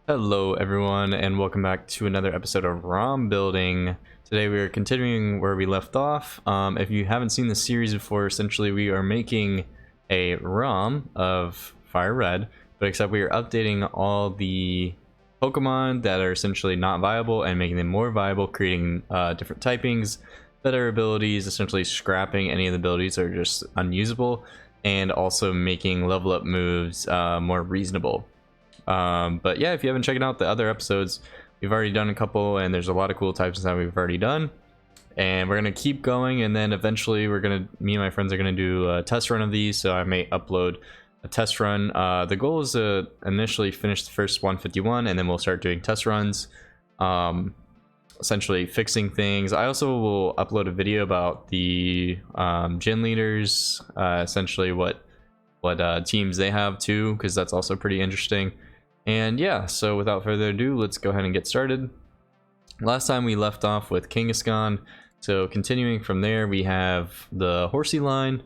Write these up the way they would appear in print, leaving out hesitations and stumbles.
Hello everyone and welcome back to another episode of ROM building. Today we are continuing where we left off. If you haven't seen the series before, essentially we are making a ROM of Fire Red, but except we are updating all the Pokemon that are essentially not viable and making them more viable, creating different typings, better abilities, essentially scrapping any of the abilities that are just unusable, and also making level up moves more reasonable. But yeah, if you haven't checked out the other episodes, we've already done a couple and there's a lot of cool types that we've already done, and we're gonna keep going, and then eventually me and my friends are gonna do a test run of these, so I may upload a test run. The goal is to initially finish the first 151 and then we'll start doing test runs, essentially fixing things. I also will upload a video about the gym leaders, essentially what teams they have too, because that's also pretty interesting. And yeah, so without further ado, let's go ahead and get started. Last time we left off with Kangaskhan, so continuing from there, we have the Horsea Line.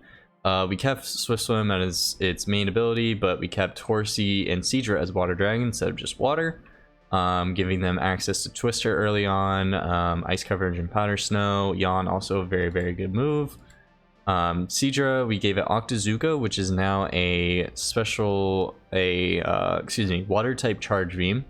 We kept Swift Swim as its main ability, but we kept Horsea and Seadra as Water Dragon instead of just Water, giving them access to Twister early on, Ice Coverage and Powder Snow. Yawn, also a very, very good move. Seadra, we gave it Octazooka, which is now a special, water type charge beam.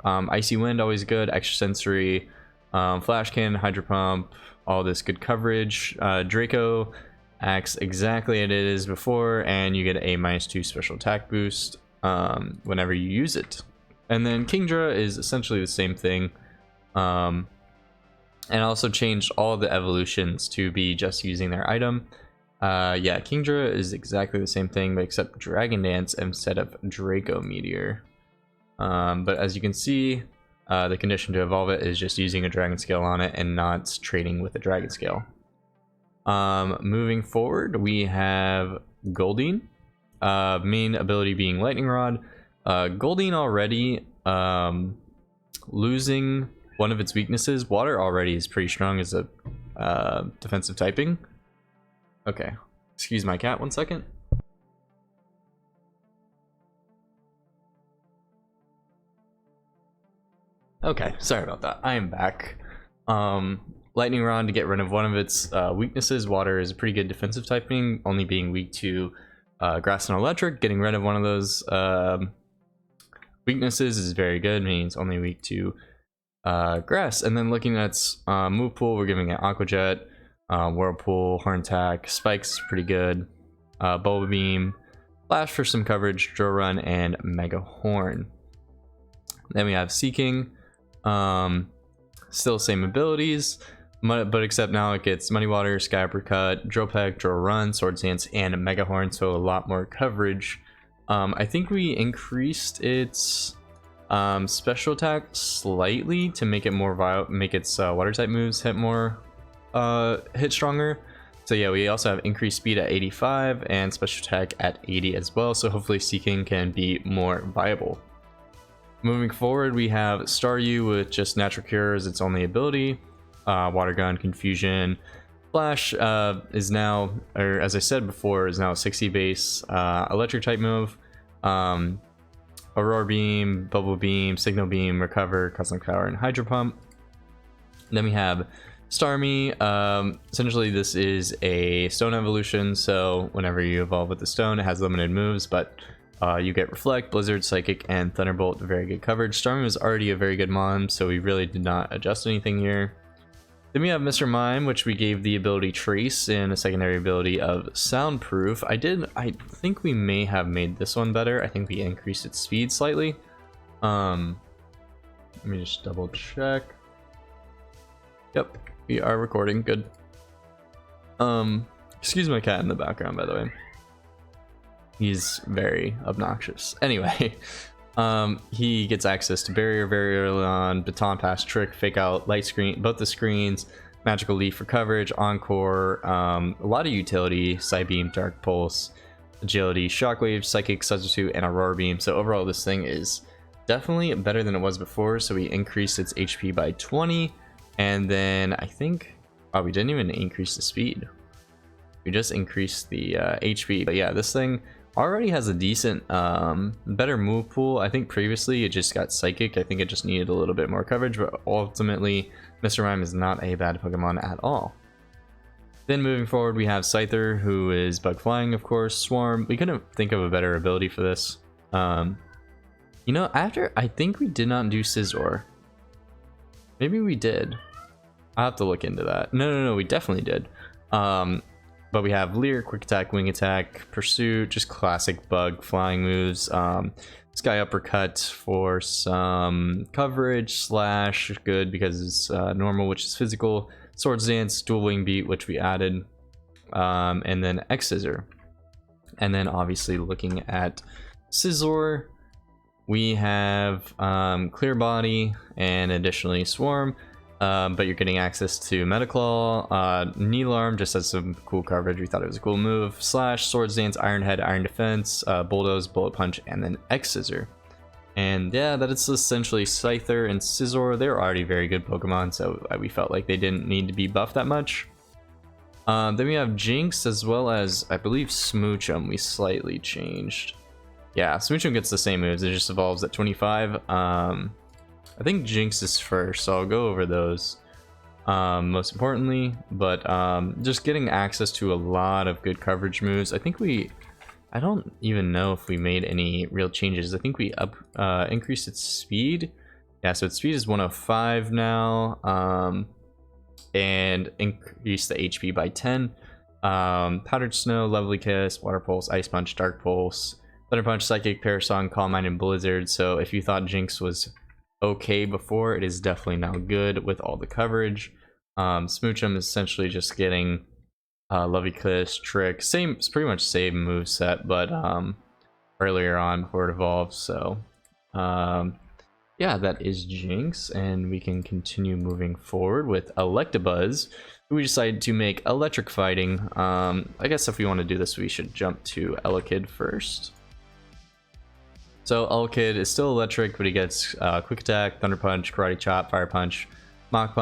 Icy Wind, always good. Extra sensory, Flash Cannon, Hydro Pump, all this good coverage. Draco acts exactly as it is before, and you get a -2 special attack boost whenever you use it. And then Kingdra is essentially the same thing. And also changed all the evolutions to be just using their item. Yeah, Kingdra is exactly the same thing, but except Dragon Dance instead of Draco Meteor. But as you can see, the condition to evolve it is just using a Dragon Scale on it and not trading with a Dragon Scale. Moving forward, we have Goldeen. Main ability being Lightning Rod. Goldeen already losing one of its weaknesses. Water already is pretty strong as a defensive typing. Okay, excuse my cat 1 second. Okay, sorry about that. I am back. Lightning Rod to get rid of one of its weaknesses. Water is a pretty good defensive typing, only being weak to grass and electric. Getting rid of one of those weaknesses is very good, means only weak to grass. And then looking at move pool, we're giving it Aqua Jet, Whirlpool, Horn Attack, Spikes pretty good, Bulba Beam, Flash for some coverage, Drill Run, and Mega Horn. Then we have Seeking, still same abilities, but except now it gets Muddy Water, Sky Uppercut, Drill Peck, Drill Run, Sword Stance, and Mega Horn, so a lot more coverage. I think we increased its special attack slightly to make it more make its water type moves hit stronger. So yeah, we also have increased speed at 85 and special attack at 80 as well, so hopefully Seeking can be more viable. Moving forward, we have Staryu with just Natural Cure as its only ability. Water Gun, Confusion, Flash is now, or as I said before, is now a 60 base electric type move. Aurora Beam, Bubble Beam, Signal Beam, Recover, Cosmic Power, and Hydro Pump. Then we have Starmie. Essentially this is a stone evolution, so whenever you evolve with the stone, it has limited moves, but you get Reflect, Blizzard, Psychic, and Thunderbolt, very good coverage. Starmie was already a very good mon, so we really did not adjust anything here. Then we have Mr. Mime, which we gave the ability Trace and a secondary ability of Soundproof. I think we may have made this one better. I think we increased its speed slightly. Let me just double check. Yep, we are recording, good. Excuse my cat in the background, by the way. He's very obnoxious. Anyway, he gets access to Barrier very early on, Baton Pass, Trick, Fake Out, Light Screen, both the screens, Magical Leaf for coverage, Encore, a lot of utility, Psybeam, Dark Pulse, Agility, Shockwave, Psychic, Substitute, and Aurora Beam. So overall this thing is definitely better than it was before, so we increased its HP by 20, and then I think, oh, we didn't even increase the speed. We just increased the HP, but yeah, this thing already has a decent, better move pool. I think previously it just got Psychic. I think it just needed a little bit more coverage, but ultimately Mr. Mime is not a bad Pokemon at all. Then moving forward, we have Scyther, who is Bug Flying, of course. Swarm. We couldn't think of a better ability for this. You know, I think we did not do Scizor. Maybe we did. I'll have to look into that. No, we definitely did. But we have Leer, Quick Attack, Wing Attack, Pursuit, just classic Bug Flying moves. Sky Uppercut for some coverage, Slash, good because it's normal, which is physical. Swords Dance, Dual Wing Beat, which we added. And then X Scissor. And then obviously looking at Scizor, we have Clear Body and additionally Swarm. But you're getting access to Metaclaw, Neelarm just has some cool coverage. We thought it was a cool move. Slash, Swords Dance, Iron Head, Iron Defense, Bulldoze, Bullet Punch, and then X Scissor. And yeah, that is essentially Scyther and Scizor. They're already very good Pokemon, so we felt like they didn't need to be buffed that much. Then we have Jinx as well as, I believe, Smoochum we slightly changed. Yeah, Smoochum gets the same moves, it just evolves at 25. I think Jinx is first, so I'll go over those most importantly. But just getting access to a lot of good coverage moves. I don't even know if we made any real changes. I think we increased its speed. Yeah, so its speed is 105 now. And increased the HP by 10. Powdered Snow, Lovely Kiss, Water Pulse, Ice Punch, Dark Pulse, Thunder Punch, Psychic, Parasong, Calm Mind, and Blizzard. So if you thought Jinx was okay before, it is definitely now good with all the coverage. Smoochum is essentially just getting Lovely Kiss, Trick, it's pretty much same moveset, but earlier on before it evolves. So yeah, that is Jinx, and we can continue moving forward with Electabuzz, who we decided to make electric fighting. I guess if we want to do this, we should jump to Elekid first. So Elekid is still electric, but he gets Quick Attack, Thunder Punch, Karate Chop, Fire Punch, Mach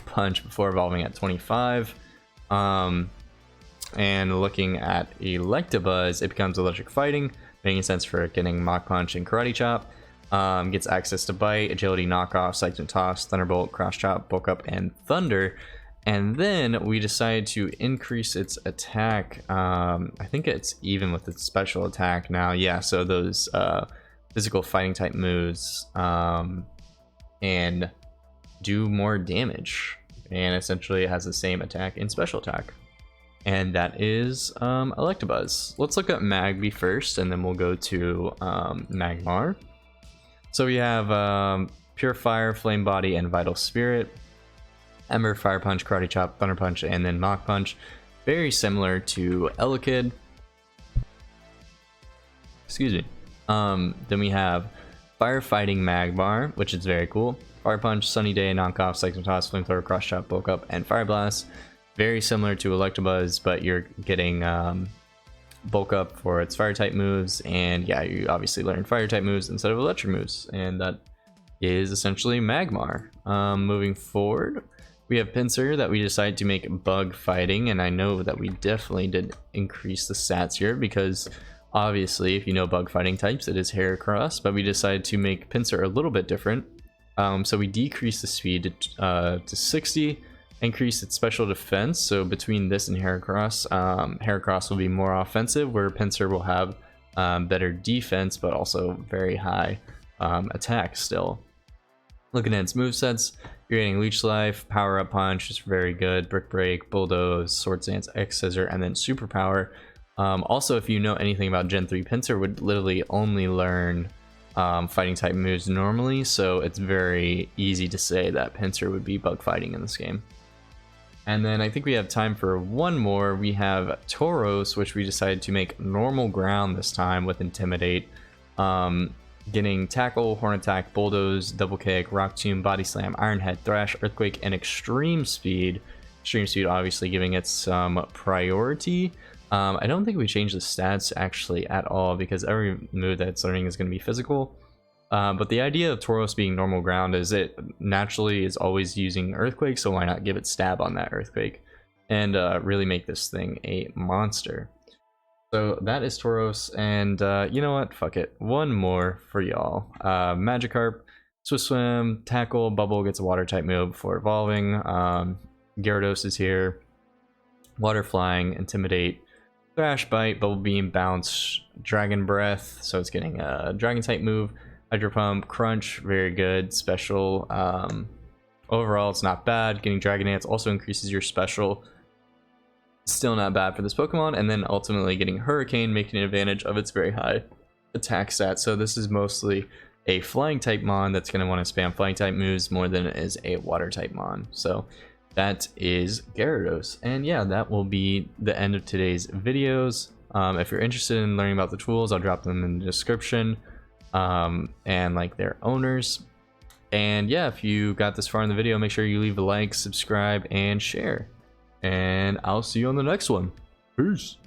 Punch before evolving at 25. And looking at Electabuzz, it becomes electric fighting, making sense for getting Mach Punch and Karate Chop. Gets access to Bite, Agility, Knockoff, Cyclone Toss, Thunderbolt, Cross Chop, Bulk Up, and Thunder. And then we decided to increase its attack. I think it's even with its special attack now. Yeah, so those physical fighting type moves and do more damage. And essentially it has the same attack and special attack. And that is Electabuzz. Let's look at Magby first, and then we'll go to Magmar. So we have Pure Fire, Flame Body, and Vital Spirit. Ember, Fire Punch, Karate Chop, Thunder Punch, and then Mach Punch. Very similar to Elekid. Excuse me. Then we have Firefighting Magmar, which is very cool. Fire Punch, Sunny Day, Knockoff, Cyclone Toss, Flamethrower, Cross Chop, Bulk Up, and Fire Blast. Very similar to Electabuzz, but you're getting Bulk Up for its Fire type moves, and yeah, you obviously learn Fire type moves instead of Electric moves, and that is essentially Magmar. Moving forward, we have Pinsir that we decided to make Bug Fighting, and I know that we definitely did increase the stats here because obviously if you know Bug Fighting types, it is Heracross, but we decided to make Pinsir a little bit different. So we decreased the speed to 60, increased its special defense. So between this and Heracross, Heracross will be more offensive, where Pinsir will have better defense, but also very high attack still. Looking at its movesets, you're getting Leech Life, Power Up Punch, is very good, Brick Break, Bulldoze, Swords Dance, X Scissor, and then Superpower. Also, if you know anything about Gen 3, Pinsir would literally only learn fighting type moves normally, so it's very easy to say that Pinsir would be bug fighting in this game. And then I think we have time for one more. We have Tauros, which we decided to make normal ground this time with Intimidate. Getting Tackle, Horn Attack, Bulldoze, Double Kick, Rock Tomb, Body Slam, Iron Head, Thrash, Earthquake, and Extreme Speed. Extreme Speed obviously giving it some priority. I don't think we changed the stats actually at all because every move that it's learning is going to be physical. But the idea of Tauros being normal ground is it naturally is always using Earthquake, so why not give it Stab on that Earthquake and really make this thing a monster. So that is Tauros, and you know what? Fuck it. One more for y'all. Magikarp, Swift Swim, Tackle, Bubble gets a water type move before evolving. Gyarados is here. Water Flying, Intimidate, Thrash Bite, Bubble Beam, Bounce, Dragon Breath, so it's getting a Dragon type move. Hydro Pump, Crunch, very good. Special. Overall, it's not bad. Getting Dragon Dance also increases your special. Still not bad for this Pokemon. And then ultimately getting Hurricane, making advantage of its very high attack stat. So this is mostly a flying type mon that's going to want to spam flying type moves more than it is a water type mon. So that is Gyarados. And yeah, that will be the end of today's videos. If you're interested in learning about the tools, I'll drop them in the description, and like their owners. And yeah, if you got this far in the video, make sure you leave a like, subscribe, and share. And I'll see you on the next one. Peace.